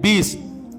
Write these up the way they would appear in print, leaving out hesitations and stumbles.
20।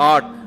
8।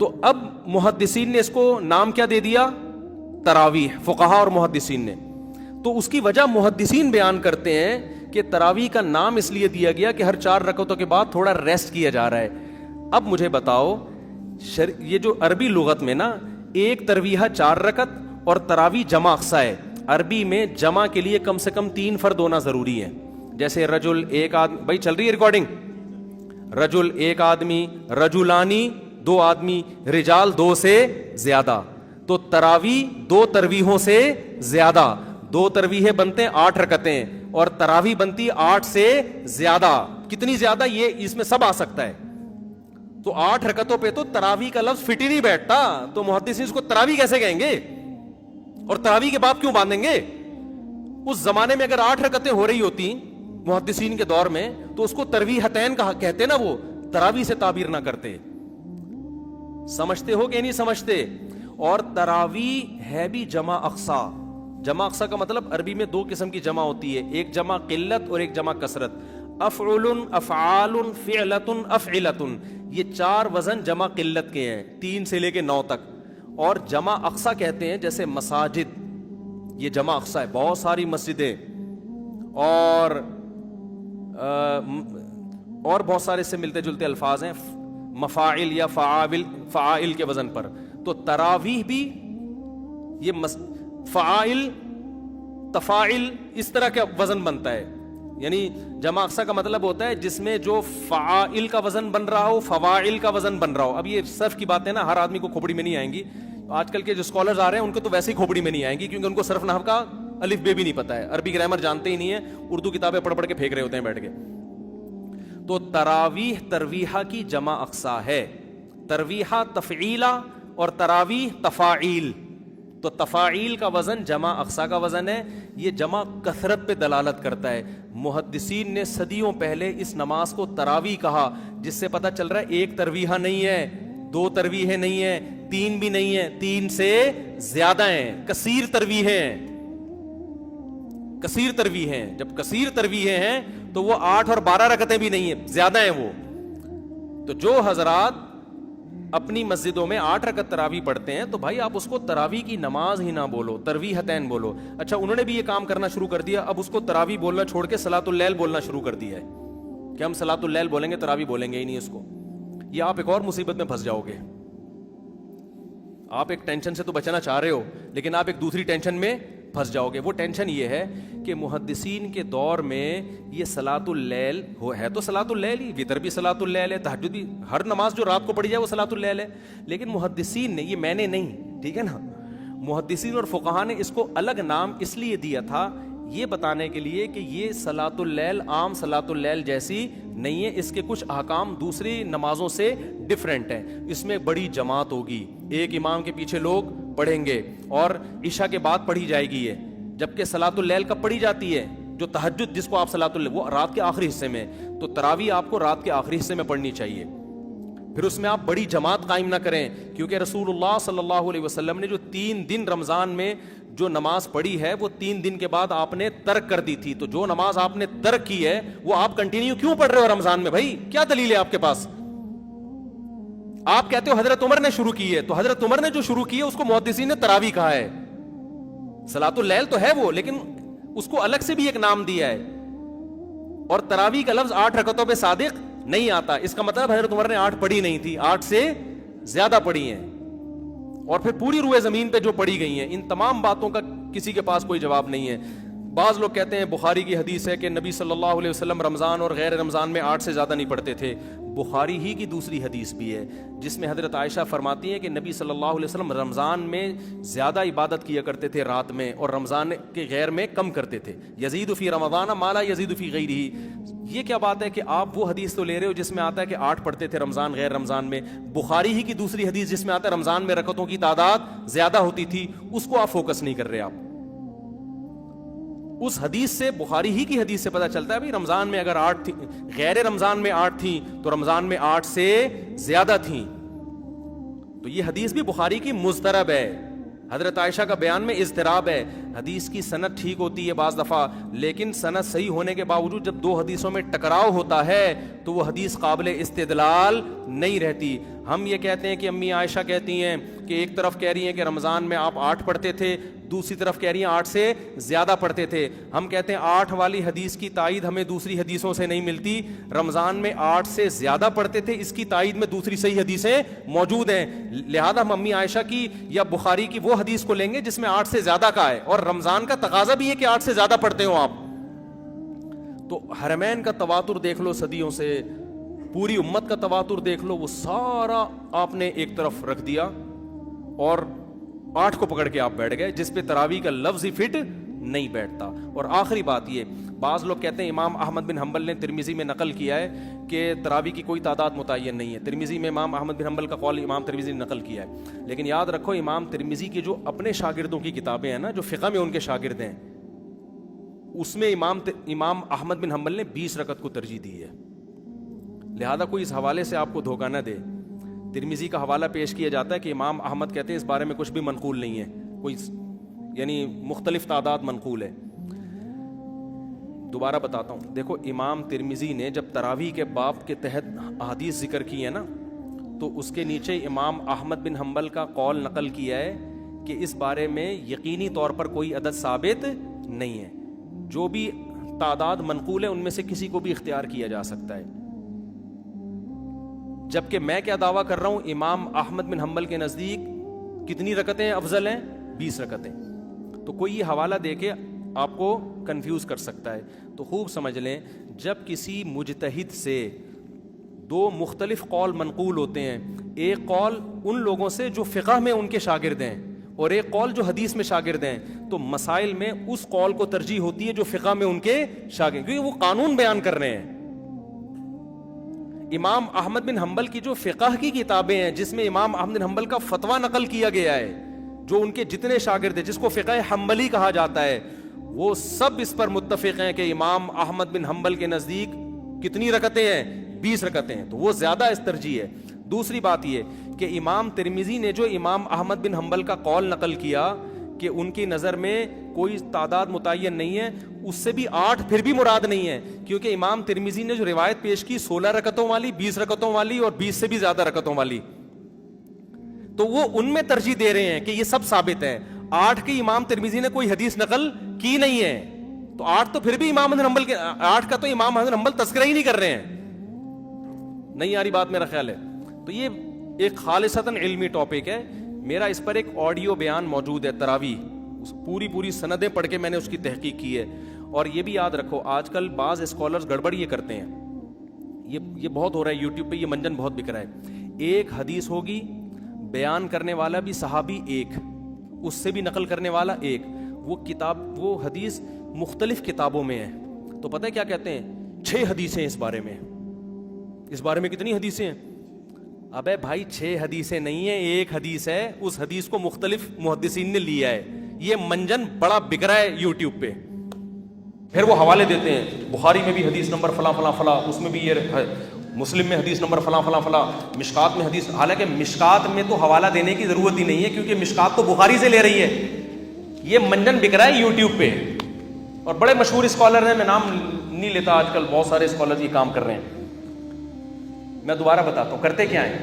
تو اب محدثین نے اس کو نام کیا دے دیا؟ تراویح، فقہا اور محدثین نے. تو اس کی وجہ محدثین بیان کرتے ہیں کہ تراویح کا نام اس لیے دیا گیا کہ ہر 4 رکعتوں کے بعد تھوڑا ریسٹ کیا جا رہا ہے. اب مجھے بتاؤ یہ جو عربی لغت میں نا ایک ترویحہ 4 رکعت اور تراویح جمع اقصا ہے. عربی میں جمع کے لیے کم سے کم 3 فرد ہونا ضروری ہے. جیسے رجل ایک آدمی، بھائی چل رہی ہے ریکارڈنگ، رجل ایک آدمی، رجلانی 2 آدمی، رجال 2 سے زیادہ. تو تراویح 2 ترویحوں سے زیادہ، 2 ترویحیں بنتے ہیں 8 رکعتیں اور تراویح بنتی 8 سے زیادہ. کتنی زیادہ یہ اس میں سب آ سکتا ہے. تو 8 رکعتوں پہ تو تراویح کا لفظ فٹ ہی نہیں بیٹھتا. تو محدثین اس کو تراویح کیسے کہیں گے اور تراویح کے باب کیوں باندھیں گے؟ اس زمانے میں اگر 8 رکعتیں ہو رہی ہوتی محدثین کے دور میں تو اس کو ترویحتین کہتے نا، وہ تراویح سے تعبیر نہ کرتے. سمجھتے ہو کہ نہیں سمجھتے؟ اور تراویح ہے بھی جمع اقصا. جمع اقصا کا مطلب عربی میں 2 قسم کی جمع ہوتی ہے، ایک جمع قلت اور ایک جمع کثرت. افعل، افعال، فعلت، افعلت، یہ 4 وزن جمع قلت کے ہیں 3 سے لے کے 9 تک. اور جمع اقصا کہتے ہیں جیسے مساجد، یہ جمع اقصا ہے، بہت ساری مسجدیں اور بہت سارے سے ملتے جلتے الفاظ ہیں، مفاعل یا فعائل کے وزن پر. تو تراویح بھی یہ فعائل، تفاعل اس طرح کا وزن بنتا ہے. یعنی جمع اقصا کا مطلب ہوتا ہے جس میں جو فعائل کا وزن بن رہا ہو، فواعل کا وزن بن رہا ہو. اب یہ صرف کی باتیں نا ہر آدمی کو کھوپڑی میں نہیں آئیں گی. آج کل کے جو اسکالرز آ رہے ہیں ان کو تو ویسے ہی کھوپڑی میں نہیں آئیں گی کیونکہ ان کو صرف نحو کا الف بے بھی نہیں پتا ہے، عربی گرامر جانتے ہی نہیں ہے، اردو کتابیں پڑھ پڑھ کے پھینک رہے ہوتے ہیں بیٹھ کے. تو تراویح ترویحہ کی جمع اقصا ہے. ترویحہ تفعیلہ اور تراویح تفاعیل. تو تفاعیل کا وزن جمع اقصا کا وزن ہے. یہ جمع کثرت پہ دلالت کرتا ہے. محدثین نے صدیوں پہلے اس نماز کو تراویح کہا، جس سے پتہ چل رہا ہے ایک ترویحہ نہیں ہے، 2 ترویحیں نہیں ہیں، 3 بھی نہیں ہیں، 3 سے زیادہ ہیں، کثیر ترویحیں ہیں. کثیر ترویحیں ہیں. جب کثیر ترویحیں ہیں تو وہ 8 اور 12 رکعتیں بھی نہیں ہیں، زیادہ ہیں وہ. تو جو حضرات اپنی مسجدوں میں 8 رکعت تراویح پڑھتے ہیں تو بھائی آپ اس کو تراویح کی نماز ہی نہ بولو، ترویحتین بولو. اچھا انہوں نے بھی یہ کام کرنا شروع کر دیا، اب اس کو تراویح بولنا چھوڑ کے صلاۃ اللیل بولنا شروع کر دیا ہے کہ ہم صلاۃ اللیل بولیں گے، تراویح بولیں گے ہی نہیں اس کو. یہ آپ ایک اور مصیبت میں پھنس جاؤ گے. آپ ایک ٹینشن سے تو بچنا چاہ رہے ہو لیکن آپ ایک دوسری ٹینشن میں پھنس جاؤ گے. وہ ٹینشن یہ ہے کہ محدثین کے دور میں یہ صلاۃ اللیل ہے تو صلاۃ اللیل ہی، وتر بھی صلاۃ اللیل ہے، تہجد بھی، ہر نماز جو رات کو پڑھی جائے وہ صلاۃ اللیل ہے. لیکن محدثین نے، یہ میں نے نہیں، ٹھیک ہے نا، محدثین اور فقہا نے اس کو الگ نام اس لیے دیا تھا یہ بتانے کے لیے کہ یہ صلاۃ اللیل عام صلاۃ اللیل جیسی نہیں ہے، اس کے کچھ احکام دوسری نمازوں سے ڈفرینٹ ہیں. اس میں بڑی جماعت ہوگی، ایک امام کے پیچھے لوگ پڑھیں گے اور عشاء کے بعد پڑھی جائے گی یہ. جبکہ صلاۃ اللیل کب پڑھی جاتی ہے؟ جو تہجد جس کو آپ صلاۃ اللیل، وہ رات کے آخری حصے میں. تو تراویح آپ کو رات کے آخری حصے میں پڑھنی چاہیے. پھر اس میں آپ بڑی جماعت قائم نہ کریں کیونکہ رسول اللہ صلی اللہ علیہ وسلم نے جو 3 دن رمضان میں جو نماز پڑھی ہے وہ 3 دن کے بعد آپ نے ترک کر دی تھی. تو جو نماز آپ نے ترک کی ہے وہ آپ کنٹینیو کیوں پڑھ رہے ہو رمضان میں؟ بھائی کیا دلیل ہے آپ کے پاس؟ آپ کہتے ہو حضرت عمر نے شروع کی ہے، تو حضرت عمر نے جو شروع کی ہے اس کو محدثین نے تراویح کہا ہے. صلاۃ اللیل تو ہے وہ، لیکن اس کو الگ سے بھی ایک نام دیا ہے. اور تراویح کا لفظ 8 رکعتوں پہ صادق نہیں آتا. اس کا مطلب حضرت عمر نے 8 پڑھی نہیں تھی، 8 سے زیادہ پڑھی ہیں. اور پھر پوری روئے زمین پہ جو پڑھی گئی ہیں، ان تمام باتوں کا کسی کے پاس کوئی جواب نہیں ہے. بعض لوگ کہتے ہیں بخاری کی حدیث ہے کہ نبی صلی اللہ علیہ وسلم رمضان اور غیر رمضان میں 8 سے زیادہ نہیں پڑھتے تھے. بخاری ہی کی دوسری حدیث بھی ہے جس میں حضرت عائشہ فرماتی ہیں کہ نبی صلی اللہ علیہ وسلم رمضان میں زیادہ عبادت کیا کرتے تھے رات میں، اور رمضان کے غیر میں کم کرتے تھے. یزید فی رمضان ما لا یزید فی غیرہ. یہ کیا بات ہے کہ آپ وہ حدیث تو لے رہے ہو جس میں آتا ہے کہ 8 پڑھتے تھے رمضان غیر رمضان میں. بخاری ہی کی دوسری حدیث جس میں آتا ہے رمضان میں رکعتوں کی تعداد زیادہ ہوتی تھی، اس کو آپ فوکس نہیں کر رہے. آپ اس حدیث سے، بخاری ہی کی حدیث سے پتہ چلتا ہے بھائی رمضان میں اگر 8 تھی، غیر رمضان میں 8 تھیں تو رمضان میں 8 سے زیادہ تھیں. تو یہ حدیث بھی بخاری کی مضطرب ہے. حضرت عائشہ کا بیان میں اضطراب ہے. حدیث کی سند ٹھیک ہوتی ہے بعض دفعہ، لیکن سند صحیح ہونے کے باوجود جب دو حدیثوں میں ٹکراؤ ہوتا ہے تو وہ حدیث قابل استدلال نہیں رہتی. ہم یہ کہتے ہیں کہ امی عائشہ کہتی ہیں کہ ایک طرف کہہ رہی ہیں کہ رمضان میں آپ 8 پڑھتے تھے، دوسری طرف کہہ رہی ہیں 8 سے زیادہ پڑھتے تھے. ہم کہتے ہیں 8 والی حدیث کی تائید ہمیں دوسری حدیثوں سے نہیں ملتی. رمضان میں 8 سے زیادہ پڑھتے تھے، اس کی تائید میں دوسری صحیح حدیثیں موجود ہیں. لہذا ہم امی عائشہ کی یا بخاری کی وہ حدیث کو لیں گے جس میں 8 سے زیادہ کا ہے، اور رمضان کا تقاضا بھی ہے کہ 8 سے زیادہ پڑھتے ہو آپ. تو حرمین کا تواتر دیکھ لو صدیوں سے، پوری امت کا تواتر دیکھ لو، وہ سارا آپ نے ایک طرف رکھ دیا اور 8 کو پکڑ کے آپ بیٹھ گئے، جس پہ تراویح کا لفظ ہی فٹ نہیں بیٹھتا. اور آخری بات یہ، بعض لوگ کہتے ہیں امام احمد بن حنبل نے ترمذی میں نقل کیا ہے کہ تراویح کی کوئی تعداد متعین نہیں ہے. ترمذی میں امام احمد بن حنبل کا قول امام ترمذی نے نقل کیا ہے، لیکن یاد رکھو امام ترمذی کی جو اپنے شاگردوں کی کتابیں ہیں نا، جو فقہ میں ان کے شاگرد ہیں، اس میں امام احمد بن حنبل نے 20 رکعت کو ترجیح دی ہے. لہذا کوئی اس حوالے سے آپ کو دھوکہ نہ دے. ترمذی کا حوالہ پیش کیا جاتا ہے کہ امام احمد کہتے ہیں اس بارے میں کچھ بھی منقول نہیں ہے، کوئی یعنی مختلف تعداد منقول ہے. دوبارہ بتاتا ہوں، دیکھو امام ترمذی نے جب تراویح کے باب کے تحت احادیث ذکر کی ہے نا، تو اس کے نیچے امام احمد بن حنبل کا قول نقل کیا ہے کہ اس بارے میں یقینی طور پر کوئی عدد ثابت نہیں ہے، جو بھی تعداد منقول ہے ان میں سے کسی کو بھی اختیار کیا جا سکتا ہے. جبکہ میں کیا دعویٰ کر رہا ہوں، امام احمد بن حنبل کے نزدیک کتنی رکعتیں افضل ہیں؟ 20 رکعتیں. تو کوئی یہ حوالہ دے کے آپ کو کنفیوز کر سکتا ہے. تو خوب سمجھ لیں، جب کسی مجتہد سے 2 مختلف قول منقول ہوتے ہیں، ایک قول ان لوگوں سے جو فقہ میں ان کے شاگرد ہیں اور ایک قول جو حدیث میں شاگرد ہیں، تو مسائل میں اس قول کو ترجیح ہوتی ہے جو فقہ میں ان کے شاگرد، کیونکہ وہ قانون بیان کر رہے ہیں. امام احمد بن حنبل کی جو فقہ کی کتابیں ہیں، جس میں امام احمد بن حنبل کا فتویٰ نقل کیا گیا ہے، جو ان کے جتنے شاگرد ہیں، جس کو فقہ حنبلی کہا جاتا ہے، وہ سب اس پر متفق ہیں کہ امام احمد بن حنبل کے نزدیک کتنی رکعتیں ہیں؟ 20 رکعتیں ہیں. تو وہ زیادہ اس ترجیح ہے. دوسری بات یہ کہ امام ترمذی نے جو امام احمد بن حنبل کا قول نقل کیا کہ ان کی نظر میں کوئی تعداد متعین نہیں ہے، اس سے بھی 8 پھر بھی مراد نہیں ہے، کیونکہ امام ترمذی نے جو روایت پیش کی 16 رکعتوں والی، 20 رکعتوں والی اور 20 سے بھی زیادہ رکعتوں والی، تو وہ ان میں ترجیح دے رہے ہیں کہ یہ سب ثابت ہے. 8 کی امام ترمذی نے کوئی حدیث نقل کی نہیں ہے، تو 8 تو پھر بھی امام احمد بن حنبل کے 8 کا تو امام احمد بن حنبل تذکرہ ہی نہیں کر رہے ہیں. نہیں آ رہی بات میرا خیال ہے. تو یہ ایک خالصتاً علمی ٹاپک ہے. میرا اس پر ایک آڈیو بیان موجود ہے تراویح، پوری سندیں پڑھ کے میں نے اس کی تحقیق کی ہے. اور یہ بھی یاد رکھو، آج کل بعض اسکالرز گڑبڑ یہ کرتے ہیں، یہ بہت ہو رہا ہے یوٹیوب پہ، یہ منجن بہت بک رہا ہے. ایک حدیث ہوگی، بیان کرنے والا بھی صحابی ایک، اس سے بھی نقل کرنے والا ایک، وہ حدیث مختلف کتابوں میں ہے. تو پتہ ہے کیا کہتے ہیں؟ 6 حدیثیں اس بارے میں کتنی حدیثیں ہیں؟ ابے بھائی 6 حدیثیں نہیں ہیں، ایک حدیث ہے. اس حدیث کو مختلف محدثین نے لیا ہے. یہ منجن بڑا بک رہا ہے یوٹیوب پہ. پھر وہ حوالے دیتے ہیں، بخاری میں بھی حدیث نمبر فلاں فلاں فلاں، اس میں بھی یہ، مسلم میں حدیث نمبر فلاں فلاں فلاں، مشکات میں حدیث. حالانکہ مشکات میں تو حوالہ دینے کی ضرورت ہی نہیں ہے، کیونکہ مشکات تو بخاری سے لے رہی ہے. یہ منجن بک رہا ہے یوٹیوب پہ. اور بڑے مشہور اسکالر ہیں، میں نام نہیں لیتا، آج کل بہت سارے اسکالر یہ کام کر رہے ہیں. میں دوبارہ بتاتا ہوں کرتے کیا ہیں.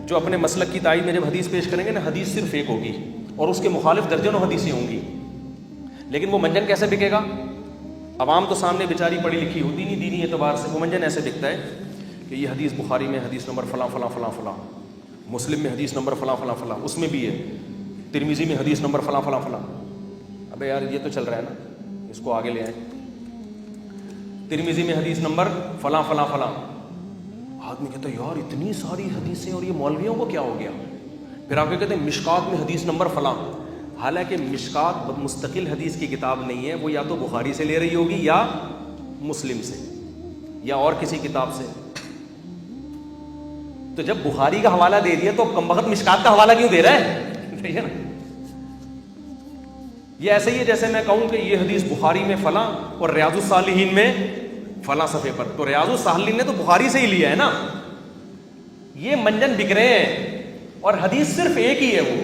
جو اپنے مسلک کی تائید میں جب حدیث پیش کریں گے نا، حدیث صرف ایک ہوگی اور اس کے مخالف درجنوں حدیثیں ہوں گی. لیکن وہ منجن کیسے بکے گا؟ عوام تو سامنے بیچاری پڑھی لکھی ہوتی نہیں دینی اعتبار سے. وہ منجن ایسے بکتا ہے کہ یہ حدیث بخاری میں حدیث نمبر فلاں فلاں فلاں فلاں، مسلم میں حدیث نمبر فلاں فلاں فلاں، اس میں بھی ہے، ترمذی میں حدیث نمبر فلاں فلاں فلاں. ابے یار یہ تو چل رہا ہے نا، اس کو آگے لے آئیں. ترمذی میں حدیث نمبر فلاں فلاں فلاں. آدمی کہتا ہے یار اتنی ساری حدیثیں اور یہ مولویوں کو کیا ہو گیا؟ پھر آپ کہتے ہیں مشکات میں حدیث نمبر فلاں. حالانکہ مشکات مستقل حدیث کی کتاب نہیں ہے، وہ یا تو بخاری سے لے رہی ہوگی یا مسلم سے یا اور کسی کتاب سے. تو جب بخاری کا حوالہ دے دیا تو کمبخت مشکات کا حوالہ کیوں دے رہا ہے؟ یہ ایسے ہی ہے جیسے میں کہوں کہ یہ حدیث بخاری میں فلاں اور ریاض الصالحین میں فلاں صفحے پر. تو ریاض الصالحین نے تو بخاری سے ہی لیا ہے نا. یہ منجن بک رہے ہیں اور حدیث صرف ایک ہی ہے. وہ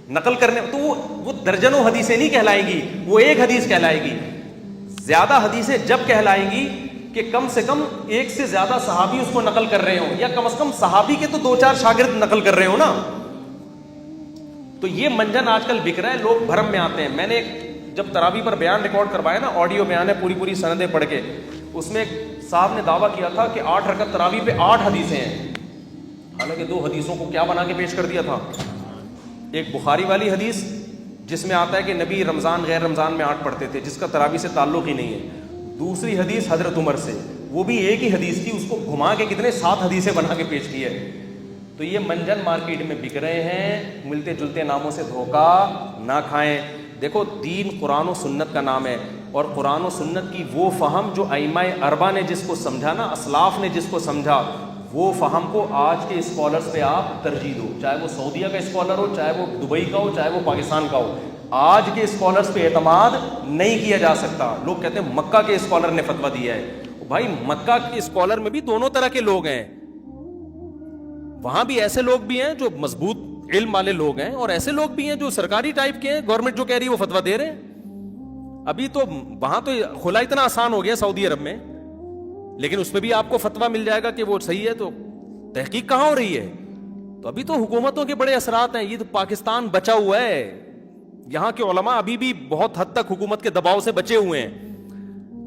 نقل کرنے تو وہ درجنوں حدیثیں نہیں کہلائیں گی, وہ ایک حدیث کہلائے گی. زیادہ حدیثیں جب کہلائیں گی کہ کم سے کم ایک سے زیادہ صحابی اس کو نقل کر رہے ہوں, یا کم از کم صحابی کے تو 2-4 شاگرد نقل کر رہے ہوں نا. تو یہ منجن آج کل بک رہا ہے, لوگ بھرم میں آتے ہیں. میں نے جب تراویح پر بیان ریکارڈ کروایا نا, آڈیو بیان ہے, پوری سندیں پڑھ کے, اس میں ایک صاحب نے دعویٰ کیا تھا کہ 8 رکعت تراویح پہ 8 حدیثیں ہیں, حالانکہ 2 حدیثوں کو کیا بنا کے پیش کر دیا تھا. ایک بخاری والی حدیث جس میں آتا ہے کہ نبی رمضان غیر رمضان میں 8 پڑھتے تھے, جس کا تراویح سے تعلق ہی نہیں ہے. دوسری حدیث حضرت عمر سے, وہ بھی ایک ہی حدیث تھی, اس کو گھما کے کتنے 7 حدیثیں بنا کے پیش کی ہے. تو یہ منجن مارکیٹ میں بک رہے ہیں, ملتے جلتے ناموں سے دھوکہ نہ کھائیں. دیکھو دین قرآن و سنت کا نام ہے, اور قرآن و سنت کی وہ فہم جو ائمہ اربعہ نے جس کو سمجھا نا, اسلاف نے جس کو سمجھا, وہ فہم کو آج کے اسکالرز پہ آپ ترجیح دو, چاہے وہ سعودیہ کا اسکالر ہو, چاہے وہ دبئی کا ہو, چاہے وہ پاکستان کا ہو. آج کے اسکالرز پہ اعتماد نہیں کیا جا سکتا. لوگ کہتے ہیں مکہ کے اسکالر نے فتویٰ دیا ہے. بھائی مکہ کے اسکالر میں بھی دونوں طرح کے لوگ ہیں, وہاں بھی ایسے لوگ بھی ہیں جو مضبوط علم والے لوگ ہیں, اور ایسے لوگ بھی ہیں جو سرکاری ٹائپ کے ہیں, گورنمنٹ جو کہہ رہی ہے وہ فتویٰ دے رہے ہیں. ابھی تو وہاں تو خلا اتنا آسان ہو گیا سعودی عرب میں, لیکن اس پہ بھی آپ کو فتویٰ مل جائے گا کہ وہ صحیح ہے. تو تحقیق کہاں ہو رہی ہے؟ تو ابھی تو حکومتوں کے بڑے اثرات ہیں. یہ تو پاکستان بچا ہوا ہے, یہاں کے علماء ابھی بھی بہت حد تک حکومت کے دباؤ سے بچے ہوئے ہیں.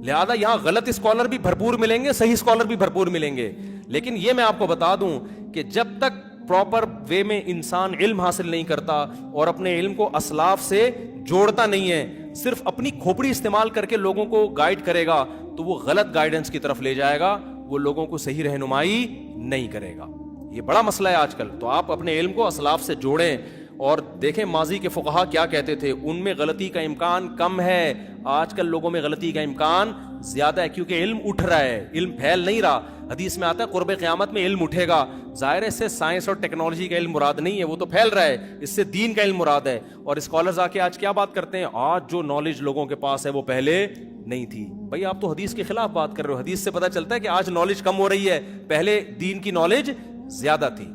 لہذا یہاں غلط اسکالر بھی بھرپور ملیں گے, صحیح اسکالر بھی بھرپور ملیں گے. لیکن یہ میں آپ کو بتا دوں کہ جب تک پراپر وے میں انسان علم حاصل نہیں کرتا اور اپنے علم کو اسلاف سے جوڑتا نہیں ہے, صرف اپنی کھوپڑی استعمال کر کے لوگوں کو گائیڈ کرے گا, تو وہ غلط گائیڈنس کی طرف لے جائے گا, وہ لوگوں کو صحیح رہنمائی نہیں کرے گا. یہ بڑا مسئلہ ہے آج کل. تو آپ اپنے علم کو اسلاف سے جوڑیں اور دیکھیں ماضی کے فقہا کیا کہتے تھے. ان میں غلطی کا امکان کم ہے, آج کل لوگوں میں غلطی کا امکان زیادہ ہے, کیونکہ علم اٹھ رہا ہے, علم پھیل نہیں رہا. حدیث میں آتا ہے قرب قیامت میں علم اٹھے گا. ظاہر ہے اس سے سائنس اور ٹیکنالوجی کا علم مراد نہیں ہے, وہ تو پھیل رہا ہے, اس سے دین کا علم مراد ہے. اور اسکالرز آ کے آج کیا بات کرتے ہیں, آج جو نالج لوگوں کے پاس ہے وہ پہلے نہیں تھی. بھائی آپ تو حدیث کے خلاف بات کر رہے ہو. حدیث سے پتہ چلتا ہے کہ آج نالج کم ہو رہی ہے, پہلے دین کی نالج زیادہ تھی.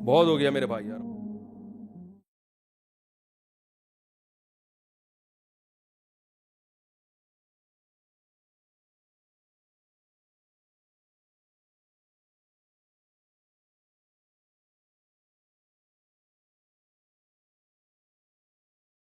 بہت ہو گیا میرے بھائی یار.